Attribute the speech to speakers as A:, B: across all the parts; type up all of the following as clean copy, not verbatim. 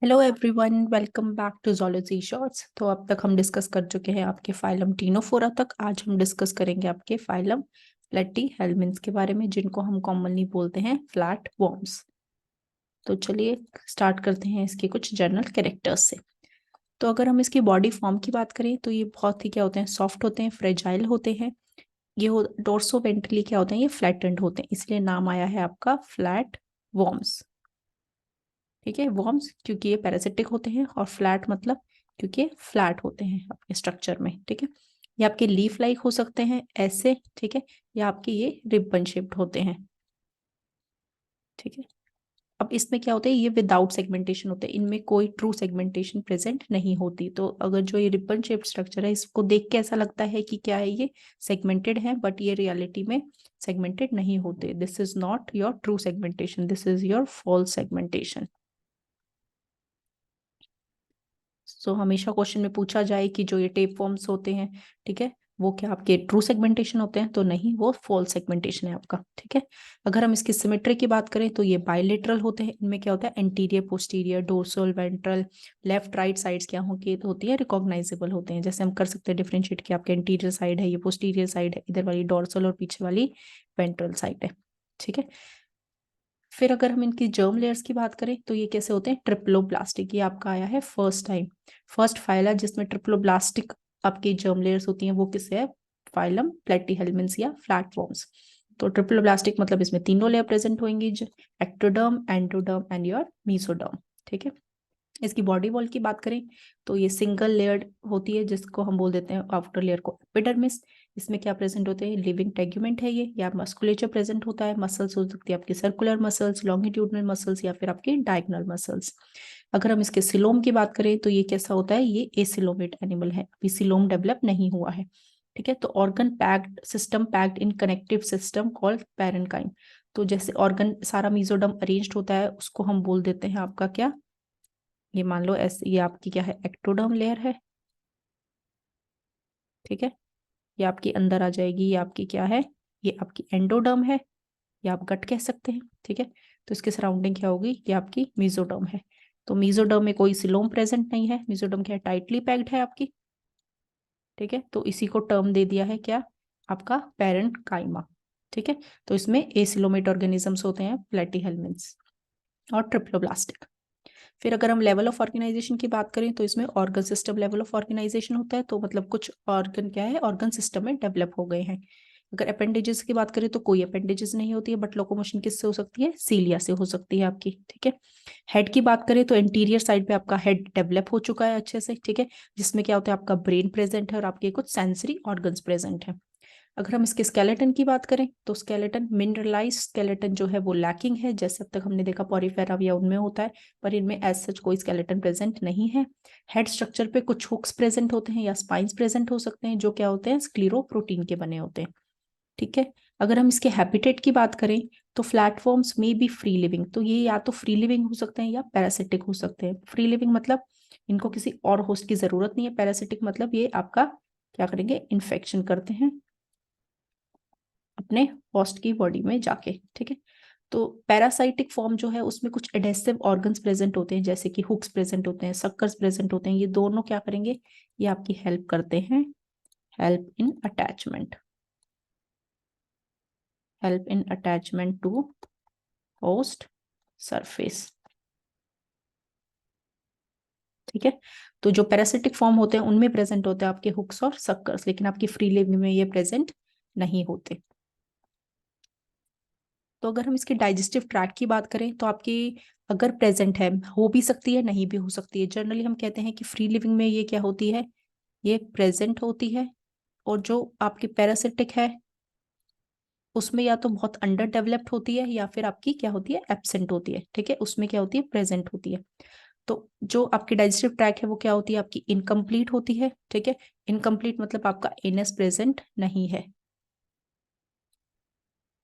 A: Hello everyone, welcome back to zoology shorts. तो अब तक हम डिस्कस कर चुके हैं आपके फाइलम टीनोफोरा तक। आज हम डिस्कस करेंगे आपके फाइलम प्लेटीहेल्मिन्थ्स के बारे में, जिनको हम कॉमनली बोलते हैं फ्लैट वॉर्म्स। तो चलिए स्टार्ट करते हैं इसके कुछ जनरल कैरेक्टर्स से। तो अगर हम इसकी बॉडी फॉर्म की बात करें तो ये बहुत ही क्या होते हैं, सॉफ्ट होते हैं, फ्रेजाइल होते हैं। ये डोर्सो वेंट्रली क्या होते हैं, ये फ्लैटेंड होते हैं, इसलिए नाम आया है आपका फ्लैट वॉर्म्स। ठीक है, वॉर्म्स क्योंकि ये पैरासिटिक होते हैं, और फ्लैट मतलब क्योंकि फ्लैट होते हैं आपके स्ट्रक्चर में। ठीक है, ये आपके लीफ लाइक हो सकते हैं ऐसे, ठीक है, या आपके ये रिबन शेप्ड होते हैं। ठीक है, अब इसमें क्या होता है, ये विदाउट सेगमेंटेशन होते हैं, इनमें कोई ट्रू सेगमेंटेशन प्रेजेंट नहीं होती। तो अगर जो ये रिबन शेप्ड स्ट्रक्चर है, इसको देख के ऐसा लगता है कि क्या है, ये सेगमेंटेड है, बट ये रियलिटी में सेगमेंटेड नहीं होते। This is not your true segmentation, this is your false segmentation. So हमेशा क्वेश्चन में पूछा जाए कि जो ये टेप फॉर्म्स होते हैं, ठीक है, वो क्या आपके ट्रू सेगमेंटेशन होते हैं? तो नहीं, वो फॉल्स सेगमेंटेशन है आपका। ठीक है, अगर हम इसकी सिमेट्री की बात करें तो ये बायलेटरल होते हैं। इनमें क्या होता है, anterior posterior dorsal ventral left right sides क्या होंगी, तो होती है रिकॉग्नाइजेबल होते हैं। जैसे हम कर सकते हैं डिफरेंशिएट कि आपके एंटीरियर साइड है, ये पोस्टीरियर साइड है, इधर वाली डोर्सल और पीछे वाली वेंट्रल साइड है। ठीक है, फिर अगर हम इनकी जर्म लेयर्स की बात करें तो ये कैसे होते हैं, ट्रिप्लोब्लास्टिक। ये आपका आया है फर्स्ट टाइम, फर्स्ट फाइला जिसमें ट्रिप्लोब्लास्टिक आपकी जर्म लेयर्स होती हैं, वो किससे है, फाइलम प्लेटीहेल्मिन्थ्स या फ्लैटवर्म्स। तो ट्रिप्लोब्लास्टिक मतलब इसमें तीनों लेयर प्रेजेंट होंगी, ectoderm, endoderm and your mesoderm. ठीक है, इसकी बॉडी वॉल की बात करें तो ये सिंगल लेयर्ड होती है, जिसको हम बोल देते हैं आउटर लेयर को एपिडर्मिस। इसमें क्या प्रेजेंट होते हैं, लिविंग टेग्यूमेंट है ये, या मस्कुलेचर प्रेजेंट होता है। मसल्स हो सकती है आपकी सर्कुलर मसल्स, लॉन्गिट्यूडनल मसल्स, या फिर आपकी डायगोनल मसल्स। अगर हम इसके सिलोम की बात करें तो ये कैसा होता है, ये एसिलोमेट एनिमल है, अभी सिलोम डेवलप नहीं हुआ है। ठीक है, तो organ packed system, packed in connective system called parenchyma. तो जैसे ऑर्गन सारा मीजोडम अरेंज्ड होता है, उसको हम बोल देते हैं आपका क्या, ये मान लो ऐसे, ये आपकी क्या है, एक्टोडर्म लेयर है। ठीक है, ये आपकी अंदर आ जाएगी, ये आपकी क्या है, ये आपकी एंडोडर्म है, या आप गट कह सकते हैं। ठीक है, तो इसके सराउंडिंग क्या होगी, ये आपकी मीजोडर्म है। तो मीजोडर्म में कोई सिलोम प्रेजेंट नहीं है, मीजोडर्म क्या है, टाइटली पैक्ड है आपकी। ठीक है, तो इसी को टर्म दे दिया है क्या, आपका पेरेंट काइमा। ठीक है, तो इसमें एसिलोमेट ऑर्गेनिजम्स होते हैं प्लेटीहेल्मिन्थ्स और ट्रिप्लोब्लास्टिक। फिर अगर हम लेवल ऑफ ऑर्गेनाइजेशन की बात करें तो इसमें organ system level of organization होता है। तो मतलब कुछ ऑर्गन क्या है, ऑर्गन सिस्टम में डेवलप हो गए हैं। अगर अपेंडेजेस की बात करें तो कोई अपेंडेजेस नहीं होती है, बट लोकोमोशन किससे हो सकती है, सीलिया से हो सकती है आपकी। ठीक है, हेड की बात करें तो इंटीरियर साइड पे आपका हेड डेवलप हो चुका है अच्छे से। ठीक है, जिसमें क्या होता है, आपका ब्रेन प्रेजेंट है और आपके कुछ सेंसरी ऑर्गन्स प्रेजेंट है। अगर हम इसके स्केलेटन की बात करें तो स्केलेटन, मिनरलाइज स्केलेटन जो है वो लैकिंग है। जैसे अब तक हमने देखा पॉरीफेरा या उनमें होता है, पर इनमें एज सच कोई स्केलेटन प्रेजेंट नहीं है। हेड स्ट्रक्चर पे कुछ हुक्स प्रेजेंट होते हैं या स्पाइंस प्रेजेंट हो सकते हैं, जो क्या होते हैं, स्क्लीरोप्रोटीन के बने होते हैं। ठीक है, अगर हम इसके हैबिटेट की बात करें तो फ्लैटफॉर्म्स में बी फ्री लिविंग। तो ये या तो फ्री लिविंग हो सकते हैं या पैरासिटिक हो सकते हैं। फ्री लिविंग मतलब इनको किसी और होस्ट की जरूरत नहीं है, पैरासिटिक मतलब ये आपका क्या करेंगे, इन्फेक्शन करते हैं अपने होस्ट की बॉडी में जाके। ठीक है, तो पैरासाइटिक फॉर्म जो है उसमें कुछ एडेसिव ऑर्गन्स प्रेजेंट होते हैं, जैसे कि हुक्स प्रेजेंट होते हैं, सक्कर्स प्रेजेंट होते हैं। ये दोनों क्या करेंगे, ये आपकी हेल्प करते हैं, help in attachment, help in attachment to host surface. ठीक है, तो जो पैरासिटिक फॉर्म होते हैं उनमें प्रेजेंट होते हैं आपके हुक्स और सक्कर्स, लेकिन आपकी फ्री लिविंग में ये प्रेजेंट नहीं होते। तो अगर हम इसके डाइजेस्टिव ट्रैक्ट की बात करें तो आपकी अगर प्रेजेंट है, हो भी सकती है, नहीं भी हो सकती है। जनरली हम कहते हैं कि फ्री लिविंग में ये क्या होती है, ये प्रेजेंट होती है। और जो आपकी पैरासिटिक है उसमें या तो बहुत अंडर डेवलप्ड होती है, या फिर आपकी क्या होती है, एब्सेंट होती है। ठीक है, उसमें क्या होती है, प्रेजेंट होती है। तो जो आपकी डाइजेस्टिव ट्रैक है वो क्या होती है, आपकी इनकम्प्लीट होती है। ठीक है, इनकम्प्लीट मतलब आपका एनएस प्रेजेंट नहीं है।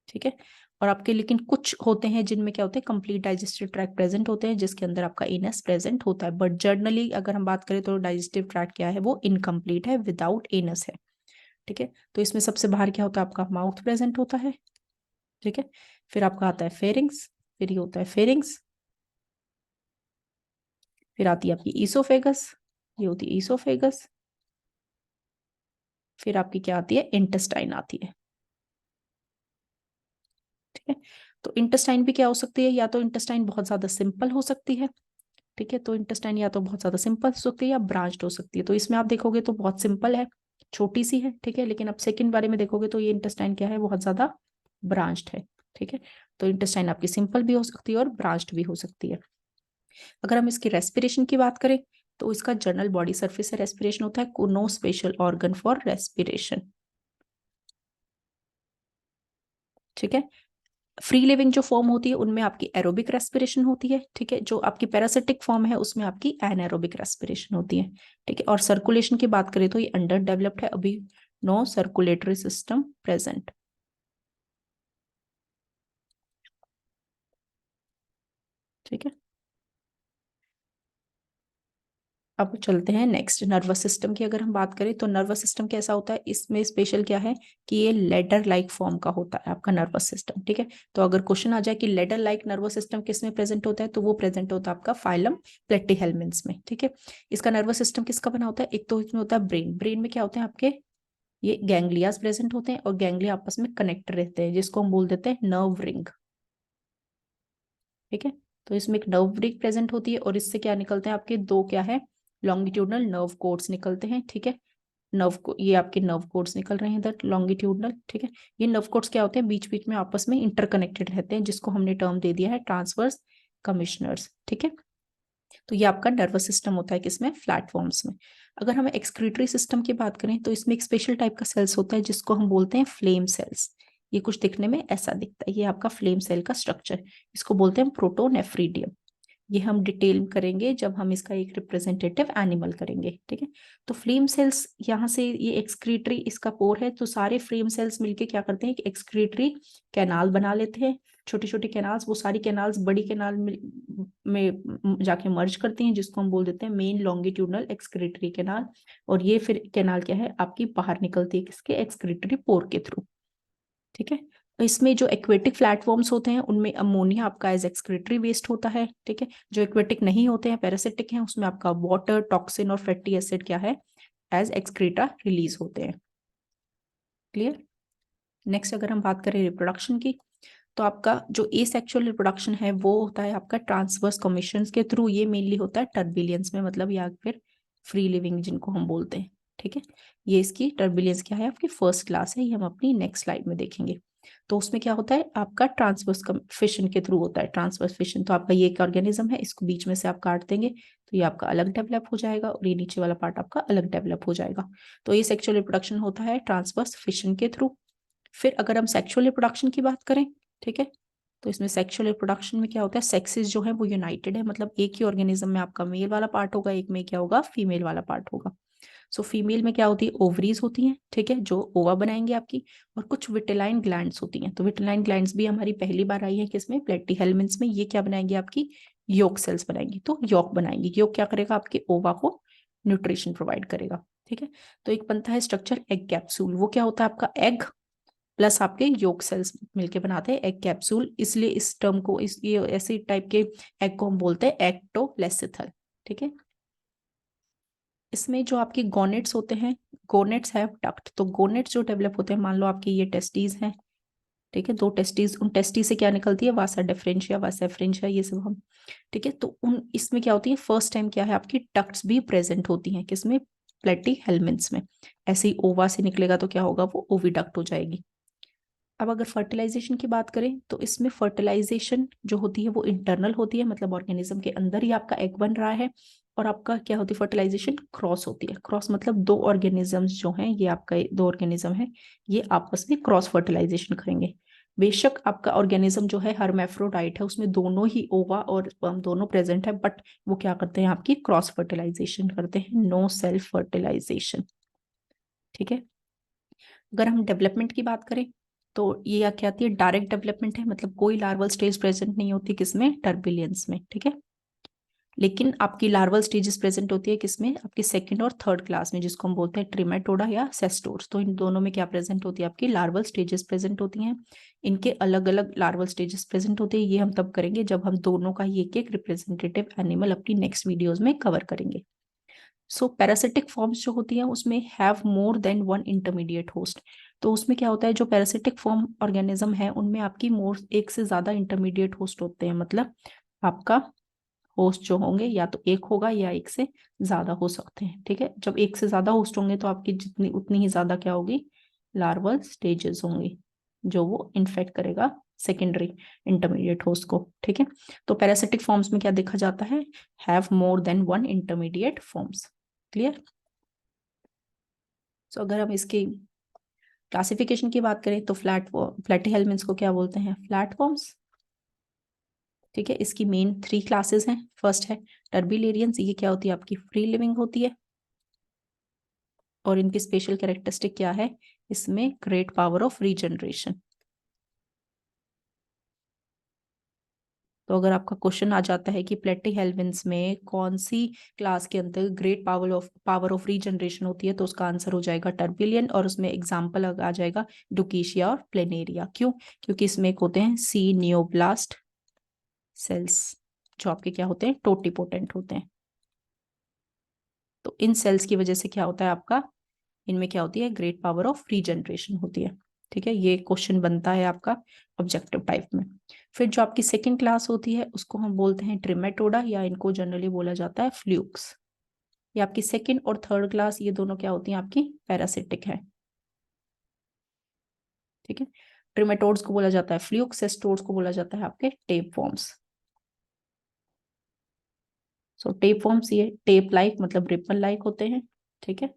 A: ठीक है, और आपके लेकिन कुछ होते हैं जिनमें क्या होते हैं, कंप्लीट डाइजेस्टिव ट्रैक प्रेजेंट होते हैं, जिसके अंदर आपका एनएस प्रेजेंट होता है। बट जर्नली अगर हम बात करें तो डाइजेस्टिव ट्रैक क्या है, वो इनकम्प्लीट है, विदाउट एनस है। ठीक है, तो इसमें सबसे बाहर क्या होता है, आपका माउथ प्रेजेंट होता है। ठीक है, फिर आपका आता है फेरिंग्स, फिर ये होता है फेरिंग्स, फिर आती है आपकी ईसोफेगस, ये होती है ईसोफेगस। फिर आपकी क्या आती है, इंटेस्टाइन आती है। ठीक है, तो इंटेस्टाइन भी क्या हो सकती है, या तो इंटेस्टाइन बहुत ज्यादा सिंपल हो सकती है, ठीक है, तो इंटेस्टाइन या तो बहुत ज्यादा सिंपल हो सकती है या ब्रांच्ड हो सकती है। तो इसमें आप देखोगे तो बहुत सिंपल है, छोटी सी है, ठीक है, लेकिन अब सेकंड बारे में देखोगे तो ये इंटेस्टाइन क्या है, बहुत ज्यादा ब्रांच्ड है। ठीक है, तो इंटेस्टाइन आपकी सिंपल भी हो सकती है और ब्रांच्ड भी हो सकती है। अगर हम इसकी रेस्पिरेशन की बात करें तो इसका जनरल बॉडी सरफेस से रेस्पिरेशन होता है, no special organ for respiration. ठीक है, फ्री लिविंग जो फॉर्म होती है उनमें आपकी एरोबिक रेस्पिरेशन होती है, ठीक है, जो आपकी पैरासिटिक फॉर्म है उसमें आपकी एनाएरोबिक रेस्पिरेशन होती है। ठीक है, और सर्कुलेशन की बात करें तो ये अंडर डेवलप्ड है, अभी नो सर्कुलेटरी सिस्टम प्रेजेंट। ठीक है, अब चलते हैं नेक्स्ट नर्वस सिस्टम की। अगर हम बात करें तो नर्वस सिस्टम कैसा होता है, इसमें स्पेशल क्या है कि ये लेडर लाइक फॉर्म का होता है आपका नर्वस सिस्टम। ठीक है, तो अगर क्वेश्चन आ जाए कि लेडर लाइक नर्वस सिस्टम किस में प्रेजेंट होता है, तो वो प्रेजेंट होता है आपका फाइलम प्लेटीहेल्मिन्थ्स में। ठीक है, इसका नर्वस सिस्टम किसका बना होता है, एक तो इसमें होता है ब्रेन, ब्रेन में क्या होते हैं आपके, ये गैंग्लियाज प्रेजेंट होते हैं और गैंग्लिया आपस में कनेक्ट रहते हैं, जिसको हम बोल देते हैं नर्व रिंग। ठीक है, तो इसमें एक नर्व रिंग प्रेजेंट होती है और इससे क्या निकलते हैं आपके, दो क्या है, लॉन्गिट्यूडनल नर्व कोड्स निकलते हैं। ठीक है, नर्व को, ये आपके नर्व कोड्स निकल रहे हैं इधर लॉन्गिट्यूडनल। ठीक है, ये नर्व कोड्स क्या होते हैं, बीच बीच में आपस में इंटरकनेक्टेड रहते हैं, जिसको हमने टर्म दे दिया है ट्रांसवर्स कमिश्नर्स। ठीक है, तो ये आपका नर्वस सिस्टम होता है किसमें, प्लेटफॉर्म्स में। अगर हम एक्सक्रीटरी सिस्टम की बात करें तो इसमें एक स्पेशल टाइप का सेल्स होता है जिसको हम बोलते हैं फ्लेम सेल्स। ये कुछ दिखने में ऐसा दिखता है, ये आपका फ्लेम सेल का स्ट्रक्चर, इसको बोलते हैं प्रोटोनेफ्रीडियम। ये हम डिटेल करेंगे जब हम इसका एक रिप्रेजेंटेटिव एनिमल करेंगे। ठीक है, तो फ्लेम सेल्स यहाँ से, ये एक्सक्रीटरी इसका कोर है, तो सारे फ्लेम सेल्स मिलके क्या करते हैं, एक एक्सक्रीटरी कैनाल बना लेते हैं, छोटी छोटी कैनाल्स, वो सारी कैनाल्स बड़ी कैनाल में जाके मर्ज करती हैं, जिसको हम बोल देते हैं मेन लॉन्गिट्यूडनल एक्सक्रीटरी कैनाल। और ये फिर कैनाल क्या है आपकी, बाहर निकलती है किसके, एक्सक्रीटरी पोर के थ्रू। ठीक है, तो इसमें जो एक्वेटिक प्लेटफॉर्म्स होते हैं उनमें अमोनिया आपका एज एक्सक्रीटरी वेस्ट होता है। ठीक है, जो एक्वेटिक नहीं होते हैं, पैरासिटिक हैं, उसमें आपका वाटर, टॉक्सिन और फैटी एसिड क्या है, एज एक्सक्रीटा रिलीज होते हैं। क्लियर। नेक्स्ट अगर हम बात करें रिप्रोडक्शन की, तो आपका जो एसेक्सुअल रिप्रोडक्शन है वो होता है आपका ट्रांसवर्स कमीशन के थ्रू, ये मेनली होता है टर्बिलियंस में, मतलब या फिर फ्री लिविंग जिनको हम बोलते हैं। ठीक है, ये इसकी टर्बिलियंस क्या है आपकी फर्स्ट क्लास है, ये हम अपनी नेक्स्ट स्लाइड में देखेंगे। तो उसमें क्या होता है आपका ट्रांसवर्स फिशन के थ्रू होता है, ट्रांसवर्स फिशन। तो आपका ये एक ऑर्गेनिज्म है, इसको बीच में से आप काट देंगे तो ये आपका अलग डेवलप हो जाएगा और ये नीचे वाला पार्ट आपका अलग डेवलप हो जाएगा। तो ये सेक्सुअल रिप्रोडक्शन होता है ट्रांसवर्स फिशन के थ्रू। फिर अगर हम सेक्सुअल रिप्रोडक्शन की बात करें, ठीक है, तो इसमें सेक्सुअल रिप्रोडक्शन में क्या होता है, सेक्सेस जो है वो यूनाइटेड है, मतलब एक ही ऑर्गेनिज्म में आपका मेल वाला पार्ट होगा, एक में क्या होगा, फीमेल वाला पार्ट होगा। सो फीमेल में क्या होती है, ओवरीज होती हैं, ठीक है, जो ओवा बनाएंगे आपकी, और कुछ विटेलाइन ग्लैंड्स होती हैं। तो विटेलाइन ग्लैंड्स भी हमारी पहली बार आई है किसमें, प्लेटीहेल्मिन्थ्स में। ये क्या बनाएंगी आपकी, योक सेल्स बनाएंगी, तो योक बनाएंगी। योक क्या करेगा, आपके ओवा को न्यूट्रिशन प्रोवाइड करेगा। ठीक है, तो एक बनता है स्ट्रक्चर एग कैप्सूल, वो क्या होता है आपका एग प्लस आपके योक सेल्स मिलके बनाते हैं एग कैप्सूल, इसलिए इस टर्म को, इस ये ऐसे टाइप के एग को हम बोलते हैं एक्टोलेसिथल। ठीक है, इसमें जो आपके गोनेट्स होते हैं, गोनेट्स हैव डक्ट, तो गोनेट्स जो डेवलप होते हैं, मान लो आपके ये टेस्टीज हैं, ठीक है, दो टेस्टीज, उन टेस्टीज से क्या निकलती है, वासा डिफरेंशिया, वासा एफरेंशिया, ये सब हम, ठीक है, तो उन इसमें क्या होती है, फर्स्ट टाइम क्या है आपकी डक्ट्स भी प्रेजेंट होती हैं किसमें, प्लेटीहेल्मिन्थ्स में। ऐसे ही ओवा से निकलेगा तो क्या होगा, वो ओविडक्ट हो जाएगी। अब अगर फर्टिलाइजेशन की बात करें तो इसमें फर्टिलाइजेशन जो होती है वो इंटरनल होती है, मतलब ऑर्गेनिज्म के अंदर ही आपका एग बन रहा है। और आपका क्या होती है फर्टिलाइजेशन, क्रॉस होती है। क्रॉस मतलब दो ऑर्गेनिजम्स जो हैं, ये आपका दो ऑर्गेनिज्म है, ये आपस में क्रॉस फर्टिलाइजेशन करेंगे। बेशक आपका ऑर्गेनिज्म जो है हर्मेफ्रोडाइट है, उसमें दोनों ही ओवा और स्पर्म दोनों प्रेजेंट है, बट वो क्या करते हैं आपकी क्रॉस फर्टिलाइजेशन करते हैं, नो सेल्फ फर्टिलाइजेशन। ठीक है, अगर हम डेवलपमेंट की बात करें तो ये क्या आती है, डायरेक्ट डेवलपमेंट है, मतलब कोई लार्वल स्टेज प्रेजेंट नहीं होती किसमें, टर्बिलियंस में। ठीक है, लेकिन आपकी लार्वल स्टेजेस प्रेजेंट होती है किसमें, आपकी सेकंड और थर्ड क्लास में, जिसको हम बोलते हैं ट्रिमेटोडा या सेस्टोर्स। तो इन दोनों में क्या प्रेजेंट होती है, आपकी लार्वल स्टेजेस प्रेजेंट होती हैं। इनके अलग अलग लार्वल स्टेजेस प्रेजेंट होते हैं, ये हम तब करेंगे जब हम दोनों का ही एक एक रिप्रेजेंटेटिव एनिमल अपनी नेक्स्ट वीडियोज में कवर करेंगे। सो पैरासिटिक फॉर्म्स जो होती हैं उसमें have more than one intermediate host. तो उसमें क्या होता है, जो पैरासिटिक फॉर्म ऑर्गेनिज्म है उनमें आपकी मोर एक से ज्यादा इंटरमीडिएट होस्ट होते हैं। मतलब आपका होस्ट जो होंगे या तो एक होगा या एक से ज्यादा हो सकते हैं। ठीक है, जब एक से ज्यादा होस्ट होंगे तो आपकी जितनी उतनी ही ज्यादा क्या होगी, लार्वल स्टेजेस होंगी जो वो इन्फेक्ट करेगा सेकेंडरी इंटरमीडिएट होस्ट को। ठीक है, तो पैरासिटिक फॉर्म्स में क्या देखा जाता है, have more than one intermediate forms. Clear. So अगर हम इसकी क्लासिफिकेशन की बात करें तो प्लेटीहेल्मिन्थ्स को क्या बोलते हैं, फ्लैट फॉर्म्स। ठीक है, इसकी मेन 3 क्लासेस हैं। फर्स्ट है टर्बिलेरियंस, ये क्या होती है, आपकी फ्री लिविंग होती है। और इनकी स्पेशल कैरेक्टरिस्टिक क्या है, इसमें ग्रेट पावर ऑफ रीजनरेशन। तो अगर आपका क्वेश्चन आ जाता है कि प्लेटीहेल्मिन्थ्स में कौन सी क्लास के अंदर ग्रेट पावर ऑफ रीजनरेशन होती है, तो उसका आंसर हो जाएगा टर्बिलियन। और उसमें एग्जाम्पल आ जाएगा डुकीशिया और प्लेनेरिया। क्यों, क्योंकि इसमें एक होते हैं सी नियोब्लास्ट सेल्स जो आपके क्या होते हैं, टोटिपोटेंट होते हैं। तो इन सेल्स की वजह से क्या होता है आपका, इनमें क्या होती है, ग्रेट पावर ऑफ रीजनरेशन होती है। ठीक है, ये क्वेश्चन बनता है आपका ऑब्जेक्टिव टाइप में। फिर जो आपकी सेकंड क्लास होती है उसको हम बोलते हैं ट्रिमेटोडा, या इनको जनरली बोला जाता है फ्लूक्स। ये आपकी सेकंड और थर्ड क्लास, ये दोनों क्या होती हैं, आपकी पैरासिटिक है। ठीक है, ट्रिमेटोड्स को बोला जाता है फ्लूक्स, सेस्टोड्स को बोला जाता है आपके टेप फॉर्म्स। सो टेप फॉर्म्स ये टेप लाइक मतलब रिपन लाइक होते हैं। ठीक है,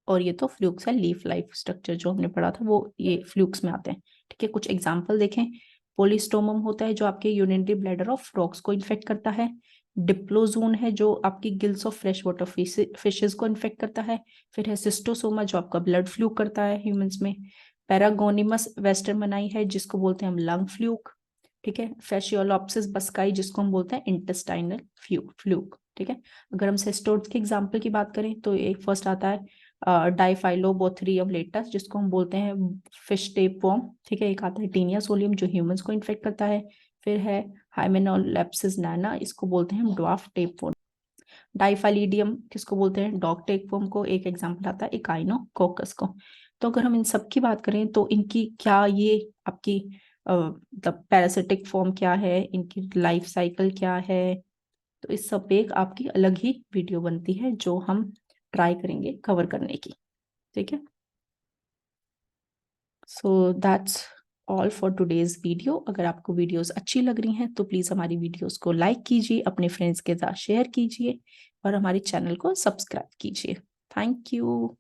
A: और ये तो फ्लूक्स है, लीफ लाइफ स्ट्रक्चर जो हमने पढ़ा था वो ये फ्लूक्स में आते हैं। ठीक है, कुछ एग्जांपल देखें। पोलिस्टोमम होता है जो आपके यूरिनरी ब्लैडर ऑफ फ्रॉग्स को इन्फेक्ट करता है। डिप्लोजोन है जो आपकी gills of fresh water fishes को इन्फेक्ट करता है। फिर है सिस्टोसोमा जो आपका ब्लड फ्लूक करता है ह्यूमंस में। पैरागोनिमस वेस्टरमनाई है जिसको बोलते हैं हम लंग फ्लूक। ठीक है, फैशियोलॉप्सिस बस्काई जिसको हम बोलते हैं इंटेस्टाइनल फ्लूक। ठीक है, अगर हम सेस्टोड्स के एग्जाम्पल की बात करें तो एक फर्स्ट आता है डाइफाइलोबोथरियम लेटस जिसको हम बोलते हैं फिश टेप वर्म। ठीक है, एक आता है टीनिया सोलियम जो ह्यूमंस को इन्फेक्ट करता है। फिर है हाइमेनोलेप्सिस नैना, इसको बोलते हैं हम ड्वार्फ टेप वर्म। डाइफाइलिडियम किसको बोलते हैं, डॉग टेप वर्म को। एक एग्जांपल आता है इकाइनोकोकस को। तो अगर हम इन सब की बात करें तो इनकी क्या ये आपकी मतलब पैरासिटिक फॉर्म क्या है, इनकी लाइफ साइकिल क्या है, तो इस सब पे एक आपकी अलग ही वीडियो बनती है जो हम ट्राई करेंगे कवर करने की। ठीक है, so that's all for today's video. अगर आपको वीडियोस अच्छी लग रही हैं तो प्लीज़ हमारी वीडियोस को लाइक कीजिए, अपने फ्रेंड्स के साथ शेयर कीजिए और हमारे चैनल को सब्सक्राइब कीजिए। Thank you.